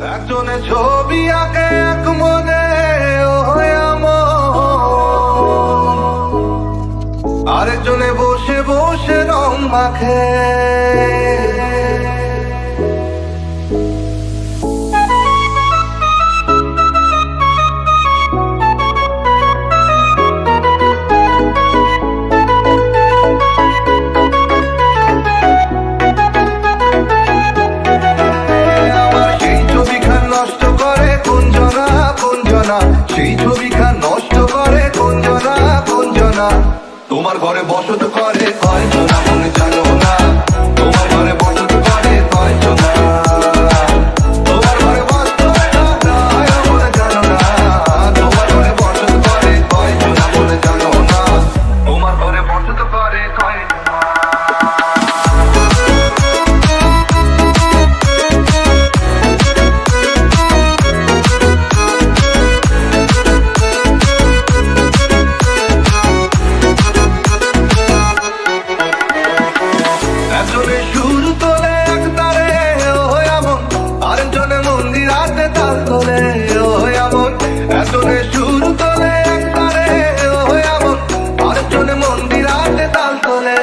একজনে ছবি আঁকে এক মনে আরেকজনে বসে বসে রং মাখে। সেই ছবিখান নষ্ট করে কোনজনা কোনজনা, তোমার ঘরে বসত করে কয়জনা মনে জানো না, তোমার ঘরে বসত করে কয়জনা, তোমার ঘরে বসত মনে জানো না, তোমার ঘরে বসত করে কয়জনা মনে জানো না, তোমার ঘরে বসত করে কয়জনা। একজনে সুর তোলে এক তারে এমন, আরেকজনে মন্দিরাতে তাল তোলে এমন। একজনে সুর তোলে এক তারে এমন, আরেকজনে মন্দিরাতে তাল তোলে।